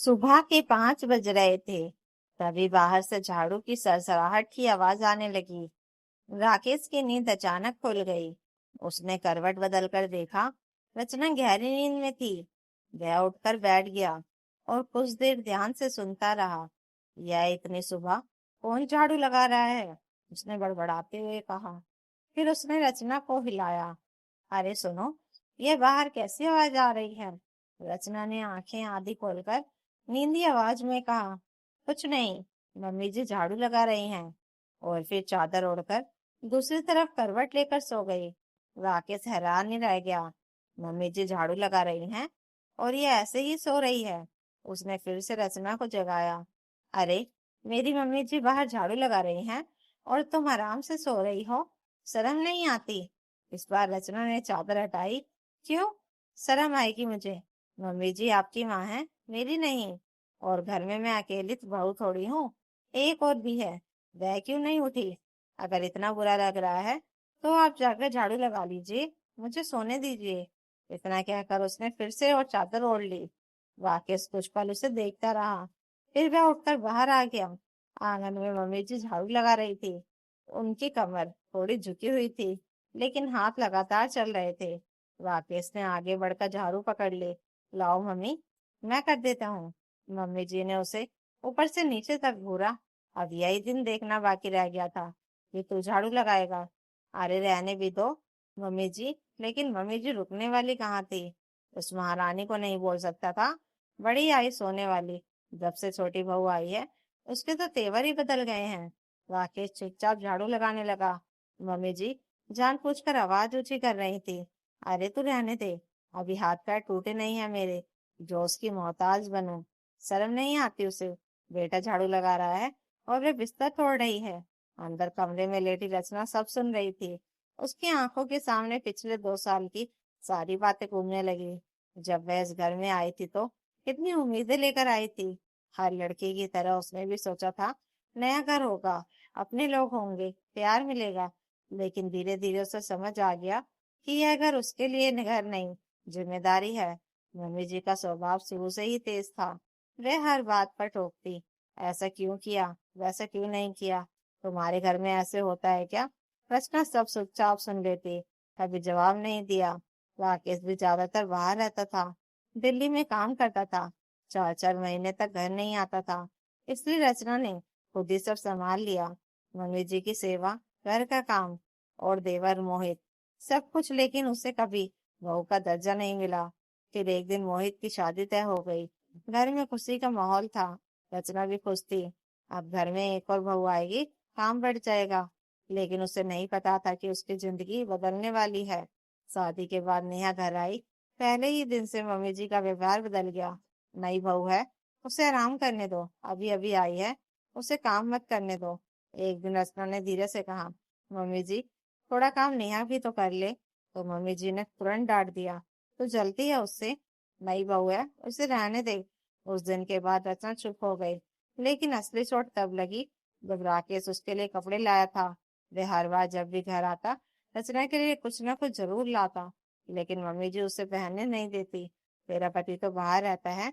सुबह के 5 बज रहे थे। तभी बाहर से झाड़ू की सरसराहट की आवाज आने लगी। राकेश की नींद अचानक खुल गई। उसने करवट बदलकर देखा। रचना गहरी नींद में थी। वह उठकर बैठ गया और कुछ देर ध्यान से सुनता रहा। यह इतनी सुबह कौन झाड़ू लगा रहा है? उसने बड़बड़ाते हुए कहा। फिर उसने रचना को हिलाया। अरे सुनो, ये बाहर कैसी आवाज आ रही है? रचना ने आंखें आधी खोलकर नींदी आवाज में कहा, कुछ नहीं, मम्मी जी झाड़ू लगा रही हैं। और फिर चादर ओढ़कर दूसरी तरफ करवट लेकर सो गई। राकेश हैरान ही रह गया। मम्मी जी झाड़ू लगा रही हैं और ये ऐसे ही सो रही है। उसने फिर से रचना को जगाया। अरे, मेरी मम्मी जी बाहर झाड़ू लगा रही हैं और तुम आराम से सो रही हो। शर्म नहीं आती? इस बार रचना ने चादर हटाई। क्यों शर्म आएगी मुझे? मम्मी जी आपकी माँ है, मेरी नहीं। और घर में मैं अकेली तो बहू थोड़ी हूँ, एक और भी है। वह क्यों नहीं उठी? अगर इतना बुरा लग रहा है तो आप जाकर झाड़ू लगा लीजिए, मुझे सोने दीजिए। इतना कहकर उसने फिर से और चादर ओढ़ ली। राकेश कुछ पल उसे देखता रहा। फिर वह उठकर बाहर आ गया। आंगन में मम्मी जी झाड़ू लगा रही थी। उनकी कमर थोड़ी झुकी हुई थी, लेकिन हाथ लगातार चल रहे थे। राकेश ने आगे बढ़कर झाड़ू पकड़ ली। लाओ मम्मी, मैं कर देता हूँ। मम्मी जी ने उसे ऊपर से नीचे तक घूरा। अब यही दिन देखना बाकी रह गया था कि तू झाड़ू लगाएगा। अरे रहने भी दो मम्मी जी। लेकिन मम्मी जी रुकने वाली कहाँ थी? उस महारानी को नहीं बोल सकता था। बड़ी आई सोने वाली। जब से छोटी बहू आई है उसके तो तेवर ही बदल गए हैं। राकेश चुपचाप झाड़ू लगाने लगा। मम्मी जी जानबूझकर आवाज ऊंची कर रही थी। अरे तू रहने दे, अभी हाथ पैर टूटे नहीं है मेरे जो उसकी मोहताज बनूं। शर्म नहीं आती उसे? बेटा झाड़ू लगा रहा है और वे बिस्तर तोड़ रही है। अंदर कमरे में लेटी रचना सब सुन रही थी। उसकी आंखों के सामने पिछले 2 साल की सारी बातें घूमने लगी। जब वह इस घर में आई थी तो कितनी उम्मीदें लेकर आई थी। हर लड़की की तरह उसने भी सोचा था नया घर होगा, अपने लोग होंगे, प्यार मिलेगा। लेकिन धीरे धीरे उसे समझ आ गया कि यह घर उसके लिए घर नहीं, जिम्मेदारी है। मम्मी जी का स्वभाव शुरू से ही तेज था। वह हर बात पर टोकती। ऐसा क्यों किया, वैसा क्यों नहीं किया, तुम्हारे घर में ऐसे होता है क्या? रचना सब चुपचाप सुन लेती, कभी जवाब नहीं दिया। राकेश भी ज्यादातर बाहर रहता था, दिल्ली में काम करता था। 4-4 महीने तक घर नहीं आता था। इसलिए रचना ने खुद ही सब संभाल लिया। मम्मी जी की सेवा, घर का काम और देवर मोहित, सब कुछ। लेकिन उसे कभी बहू का दर्जा नहीं मिला। फिर एक दिन मोहित की शादी तय हो गई। घर में खुशी का माहौल था। रचना भी खुश थी। अब घर में एक और बहू आएगी, काम बढ़ जाएगा। लेकिन उसे नहीं पता था कि उसकी जिंदगी बदलने वाली है। शादी के बाद नेहा घर आई। पहले ही दिन से मम्मी जी का व्यवहार बदल गया। नई बहू है, उसे आराम करने दो, अभी अभी आई है, उसे काम मत करने दो। एक दिन रचना ने धीरे से कहा, मम्मी जी थोड़ा काम नेहा भी तो कर ले। तो मम्मी जी ने तुरंत डांट दिया, तो जलती है उससे? नई बहू है, उसे रहने दे। उस दिन के बाद रचना चुप हो गई। लेकिन असली चोट तब लगी जब राकेश उसके लिए कपड़े लाया था। वह हर बार जब भी घर आता रचना के लिए कुछ ना कुछ जरूर लाता। लेकिन मम्मी जी उसे पहनने नहीं देती। तेरा पति तो बाहर रहता है,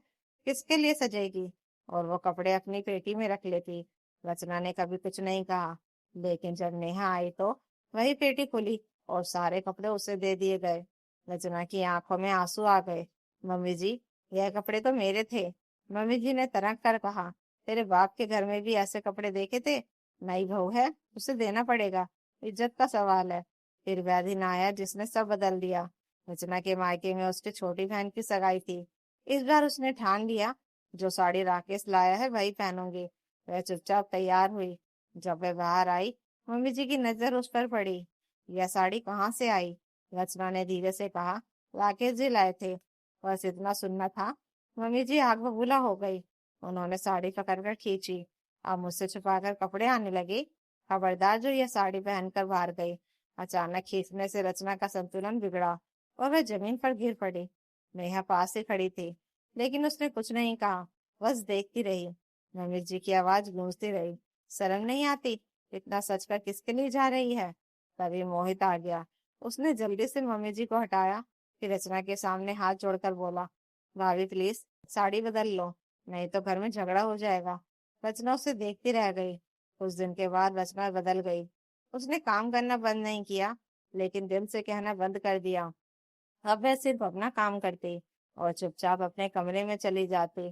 किसके लिए सजेगी? और वो कपड़े अपनी पेटी में रख लेती। रचना ने कभी कुछ नहीं कहा। लेकिन जब नेहा आई तो वही पेटी खुली और सारे कपड़े उसे दे दिए गए। रचना की आंखों में आंसू आ गए। मम्मी जी, यह कपड़े तो मेरे थे। मम्मी जी ने तनक कर कहा, तेरे बाप के घर में भी ऐसे कपड़े देखे थे? नई बहू है, उसे देना पड़ेगा, इज्जत का सवाल है। फिर वह दिन आया जिसने सब बदल दिया। रचना के मायके में उसकी छोटी बहन की सगाई थी। इस बार उसने ठान लिया, जो साड़ी राकेश लाया है वही पहनूंगी। वह चुपचाप तैयार हुई। जब वह बाहर आई, मम्मी जी की नजर उस पर पड़ी। यह साड़ी कहाँ से आई? रचना ने धीरे से कहा, राकेश जी लाए थे। बस इतना सुनना था। मम्मी जी आग बबूला हो गई। उन्होंने साड़ी पकड़कर खींची। अब मुझसे छुपाकर कपड़े आने लगे। खबरदार जो यह साड़ी पहनकर बाहर गई। अचानक खींचने से रचना का संतुलन बिगड़ा और वह जमीन पर गिर पड़ी। नेहा पास ही खड़ी थी, लेकिन उसने कुछ नहीं कहा, बस देखती रही। मम्मी जी की आवाज गूंजती रही, शर्म नहीं आती? इतना सच कर किसके लिए जा रही है? तभी मोहित आ गया। उसने जल्दी से मम्मी जी को हटाया, फिर रचना के सामने हाथ जोड़कर बोला, भाभी प्लीज साड़ी बदल लो। नहीं तो घर में झगड़ा हो जाएगा। रचना उसे देखती रह गई। कुछ दिन के बाद रचना बदल गई। उसने काम करना बंद नहीं किया, लेकिन दिल से कहना बंद कर दिया। अब वह सिर्फ अपना काम करती और चुपचाप अपने कमरे में चली जाती।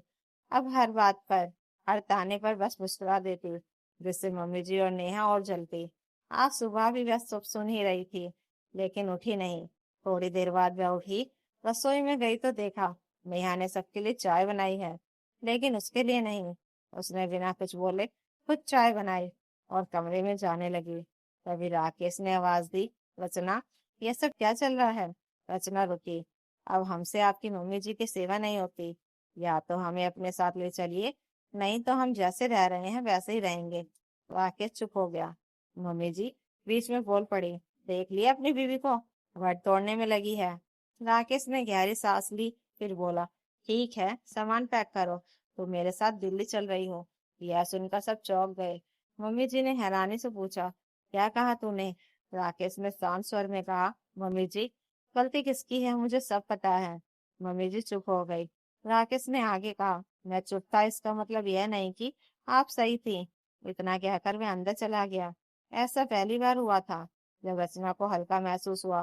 अब हर बात पर, हर ताने पर बस मुस्कुरा देती, जिससे मम्मी जी और नेहा और जलती। आज सुबह भी वह सब सुन ही रही थी, लेकिन उठी नहीं। थोड़ी देर बाद वह उठी, रसोई में गई तो देखा नेहा ने सबके लिए चाय बनाई है, लेकिन उसके लिए नहीं। उसने बिना कुछ बोले खुद चाय बनाई और कमरे में जाने लगी। तभी राकेश ने आवाज दी, रचना, ये सब क्या चल रहा है? रचना रुकी। अब हमसे आपकी मम्मी जी की सेवा नहीं होती। या तो हमें अपने साथ ले चलिए, नहीं तो हम जैसे रह रहे हैं वैसे ही रहेंगे। राकेश चुप हो गया। मम्मी जी बीच में बोल पड़ी, देख लिया अपनी बीवी को, घर तोड़ने में लगी है। राकेश ने गहरी सांस ली, फिर बोला, ठीक है, सामान पैक करो, तो मेरे साथ दिल्ली चल रही हो। यह सुनकर सब चौंक गए। मम्मी जी ने हैरानी से पूछा, क्या कहा तूने? राकेश ने शांत स्वर में कहा, मम्मी जी, गलती किसकी है मुझे सब पता है। मम्मी जी चुप हो गई। राकेश ने आगे कहा, मैं चुप था इसका मतलब यह नहीं कि आप सही थी। इतना कहकर मैं अंदर चला गया। ऐसा पहली बार हुआ था जब रचना को हल्का महसूस हुआ।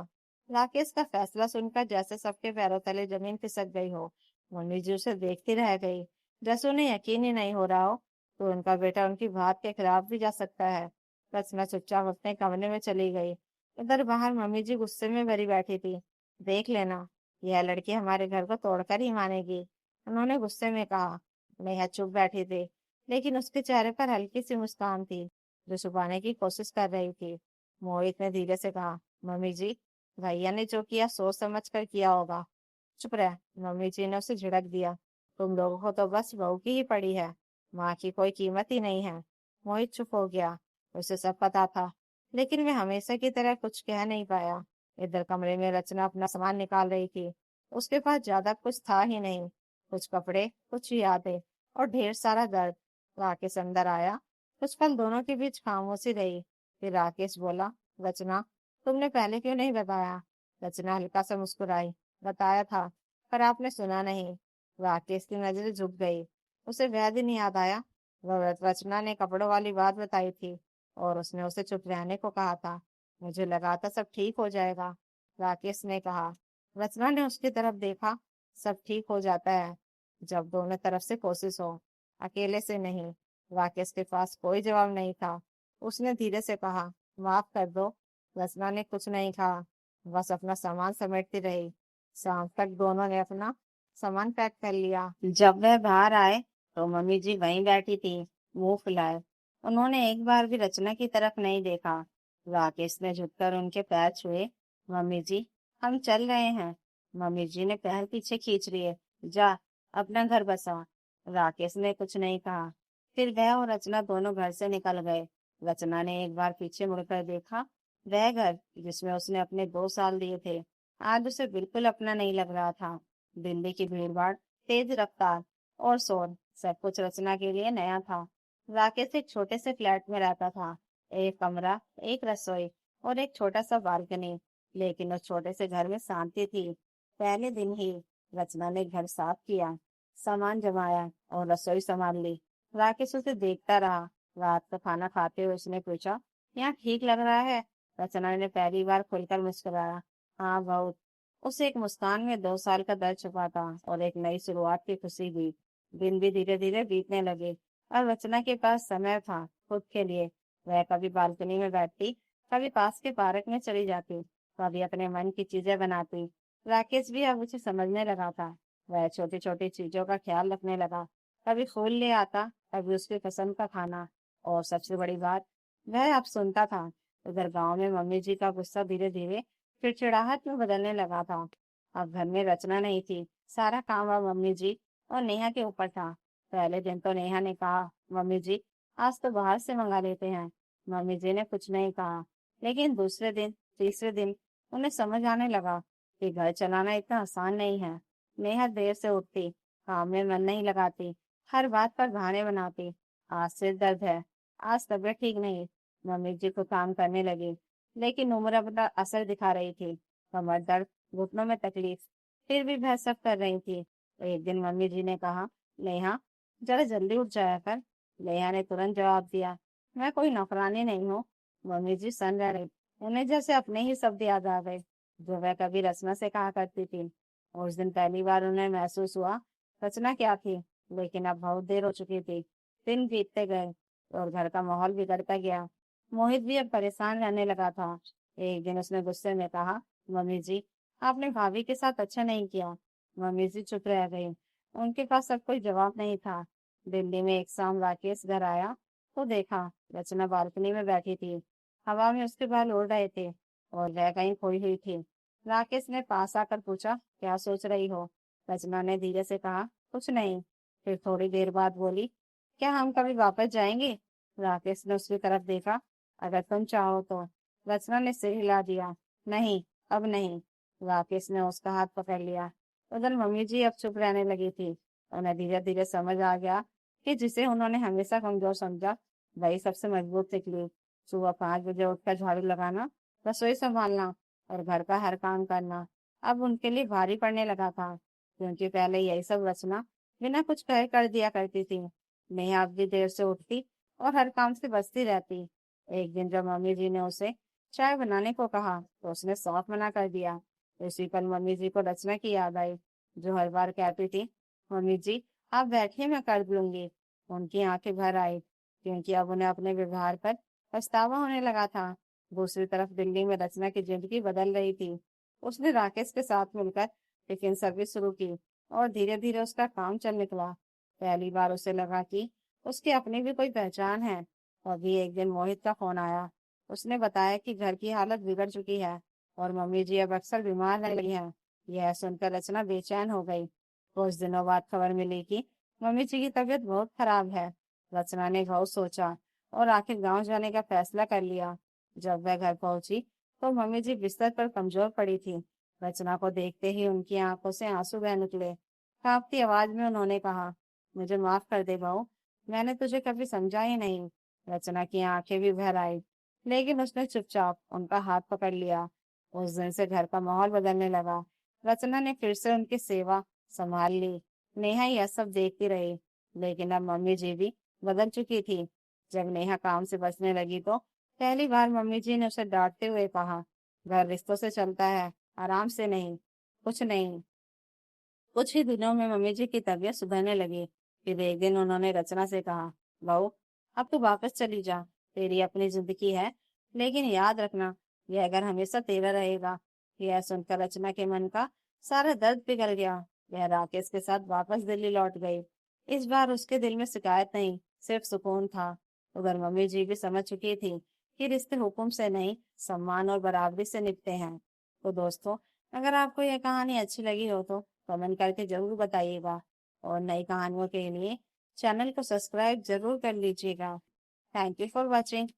राकेश का फैसला सुनकर जैसे सबके पैरों तले जमीन खिसक गई हो। मम्मी जी उसे देखती रह गई, जैसे उन्हें यकीन ही नहीं हो रहा हो तो उनका बेटा उनकी बात के खिलाफ भी जा सकता है। रचना चुपचाप अपने कमरे में चली गई। इधर बाहर मम्मी जी गुस्से में भरी बैठी थी। देख लेना, यह लड़की हमारे घर को तोड़कर ही मानेगी, उन्होंने गुस्से में कहा। नेहा चुप बैठी थी, लेकिन उसके चेहरे पर हल्की सी मुस्कान थी, जो छुपाने की कोशिश कर रही थी। मोहित ने धीरे से कहा, मम्मी जी, भैया ने जो किया सोच समझ कर किया होगा। चुप रह, मम्मी जी ने उसे झिड़क दिया। तुम लोगों को तो बस बहू की ही पड़ी है, माँ की कोई कीमत ही नहीं है। मोहित चुप हो गया। उसे सब पता था, लेकिन वह हमेशा की तरह कुछ कह नहीं पाया। इधर कमरे में रचना अपना सामान निकाल रही थी। उसके पास ज्यादा कुछ था ही नहीं, कुछ कपड़े, कुछ यादें और ढेर सारा दर्द। राकेश अंदर आया। कुछ पल दोनों के बीच खामोशी रही। फिर राकेश बोला, रचना, तुमने पहले क्यों नहीं बताया? रचना हल्का सा मुस्कुराई, बताया था, पर आपने सुना नहीं। राकेश की नजरें झुक गई। उसे वह दिन याद आया, रचना ने कपड़ों वाली बात बताई थी और उसने उसे चुप रहने को कहा था। मुझे लगा था सब ठीक हो जाएगा, राकेश ने कहा। रचना ने उसकी तरफ देखा। सब ठीक हो जाता है जब दोनों तरफ से कोशिश हो, अकेले से नहीं। राकेश के पास कोई जवाब नहीं था। उसने धीरे से कहा, माफ कर दो। रचना ने कुछ नहीं कहा, बस अपना सामान समेटती रही। शाम तक दोनों ने अपना सामान पैक कर लिया। जब वह बाहर आए तो मम्मी जी वहीं बैठी थी, मुंह फुलाए। उन्होंने एक बार भी रचना की तरफ नहीं देखा। राकेश ने झुककर उनके पैर छुए। मम्मी जी, हम चल रहे हैं। मम्मी जी ने पैर पीछे खींच लिए। जा, अपना घर बसा। राकेश ने कुछ नहीं कहा। फिर वह और रचना दोनों घर से निकल गए। रचना ने एक बार पीछे मुड़कर देखा। वह घर जिसमें उसने अपने 2 साल दिए थे, आज उसे बिल्कुल अपना नहीं लग रहा था। दिल्ली की भीड़भाड़, तेज रफ्तार और शोर, सब कुछ रचना के लिए नया था। राकेश एक छोटे से फ्लैट में रहता था। एक कमरा, एक रसोई और एक छोटा सा बालकनी। लेकिन उस छोटे से घर में शांति थी। पहले दिन ही रचना ने घर साफ किया, सामान जमाया और रसोई संभाल ली। राकेश उसे देखता रहा। रात का खाना खाते हुए उसने पूछा, यहाँ ठीक लग रहा है? रचना ने पहली बार खुलकर मुस्कुराया, हाँ बहुत। उस एक मुस्कान में 2 साल का दर्द छुपा था और एक नई शुरुआत की खुशी भी। दिन भी धीरे धीरे बीतने लगे और रचना के पास समय था खुद के लिए। वह कभी बालकनी में बैठती, कभी पास के पार्क में चली जाती, कभी अपने मन की चीजें बनाती। राकेश भी अब उसे समझने लगा था। वह छोटी छोटी चीजों का ख्याल रखने लगा। कभी फूल ले आता, कभी उसकी पसंद का खाना, और सबसे बड़ी बात, वह अब सुनता था। उधर गांव में मम्मी जी का गुस्सा धीरे धीरे चिड़चिड़ाहट में बदलने लगा था। अब घर में रचना नहीं थी, सारा काम अब मम्मी जी और नेहा के ऊपर था। पहले दिन तो नेहा ने कहा, मम्मी जी, आज तो बाहर से मंगा लेते हैं। मम्मी जी ने कुछ नहीं कहा, लेकिन दूसरे दिन, तीसरे दिन उन्हें समझ आने लगा कि घर चलाना इतना आसान नहीं है। नेहा देर से उठती, काम में मन नहीं लगाती, हर बात पर बहाने बनाती। आज सिर दर्द है, आज तबीयत ठीक नहीं। मम्मी जी को काम करने लगी, लेकिन उम्र अपना असर दिखा रही थी। कमर दर्द, घुटनों में तकलीफ, फिर भी वह सब कर रही थी। एक दिन मम्मी जी ने कहा, नेहा, जरा जल्दी उठ जाया कर। नेहा ने तुरंत जवाब दिया, मैं कोई नौकरानी नहीं हूँ। मम्मी जी सन रह रही। उन्हें जैसे अपने ही शब्द याद आ गए जो वह कभी रचना से कहा करती थी। उस दिन पहली बार उन्हें महसूस हुआ रचना क्या थी, लेकिन अब बहुत देर हो चुकी थी। दिन बीतते गए और घर का माहौल बिगड़ता गया। मोहित भी अब परेशान रहने लगा था। एक दिन उसने गुस्से में कहा, मम्मी जी, आपने भाभी के साथ अच्छा नहीं किया। मम्मी जी चुप रह गई। उनके पास अब कोई जवाब नहीं था। दिल्ली में एक शाम राकेश घर आया तो देखा रचना बालकनी में बैठी थी। हवा में उसके बाल उड़ रहे थे और वह कहीं खोई हुई थी। राकेश ने पास आकर पूछा, क्या सोच रही हो? रचना ने धीरे से कहा, कुछ नहीं। फिर थोड़ी देर बाद बोली, क्या हम कभी वापस जाएंगे? राकेश ने उसकी तरफ देखा, अगर तुम चाहो तो। रचना ने सिर हिला दिया, नहीं, अब नहीं। राकेश ने उसका हाथ पकड़ लिया। उधर मम्मी जी अब चुप रहने लगी थी। उन्हें धीरे धीरे समझ आ गया कि जिसे उन्होंने हमेशा कमजोर समझा वही सबसे मजबूत निकली। सुबह 5 बजे उठकर झाड़ू लगाना, रसोई संभालना और घर का हर काम करना अब उनके लिए भारी पड़ने लगा था, क्योंकि पहले यही सब रचना बिना कुछ कहे कर दिया करती थी। नेहा अब भी देर से उठती और हर काम से बचती रहती। एक दिन जब मम्मी जी ने उसे चाय बनाने को कहा तो उसने साफ मना कर दिया। उसी पर मम्मी जी को रचना की याद आई, जो हर बार कहती थी, मम्मी जी आप बैठिए, मैं कर लूंगी। उनकी आंखें भर आई, क्योंकि अब उन्हें अपने व्यवहार पर पछतावा होने लगा था। दूसरी तरफ दिल्ली में रचना की जिंदगी बदल रही थी। उसने राकेश के साथ मिलकर टिफिन सर्विस शुरू की और धीरे धीरे उसका काम चल निकला। पहली बार उसे लगा कि उसकी अपनी भी कोई पहचान है। अभी एक दिन मोहित का फोन आया। उसने बताया कि घर की हालत बिगड़ चुकी है और मम्मी जी अब अक्सर बीमार रह रही हैं। यह सुनकर रचना बेचैन हो गई। कुछ दिनों बाद खबर मिली कि मम्मी जी की तबीयत बहुत खराब है। रचना ने बहुत सोचा और आखिर गांव जाने का फैसला कर लिया। जब वह घर पहुंची तो मम्मी जी बिस्तर पर कमजोर पड़ी थी। रचना को देखते ही उनकी आंखों से आंसू बह निकले। कांपती आवाज में उन्होंने कहा, मुझे माफ कर दे बहू, मैंने तुझे कभी समझा ही नहीं। रचना की आंखें भी भर आई, लेकिन उसने चुपचाप उनका हाथ पकड़ लिया। उस दिन से घर का माहौल बदलने लगा। रचना ने फिर से उनकी सेवा संभाल ली। नेहा यह सब देखती रही, लेकिन अब मम्मी जी भी बदल चुकी थी। जब नेहा काम से बचने लगी तो पहली बार मम्मी जी ने उसे डांटते हुए कहा, घर रिश्तों से चलता है, आराम से नहीं। कुछ नहीं। कुछ ही दिनों में मम्मी जी की तबीयत सुधरने लगी। फिर एक दिन उन्होंने रचना से कहा, बहू, अब तू वापस चली जा। तेरी अपनी जिंदगी है, लेकिन याद रखना, यह घर हमेशा तेरा रहेगा। यह सुनकर रचना के मन का सारा दर्द पिघल गया। वह राकेश के साथ वापस दिल्ली लौट गई। इस बार उसके दिल में शिकायत नहीं, सिर्फ सुकून था। उधर मम्मी जी भी समझ चुकी थी कि रिश्ते हुक्म से नहीं, सम्मान और बराबरी से निभते हैं। तो दोस्तों, अगर आपको यह कहानी अच्छी लगी हो तो कमेंट करके जरूर बताइएगा और नई कहानियों के लिए चैनल को सब्सक्राइब जरूर कर लीजिएगा। Thank you for watching.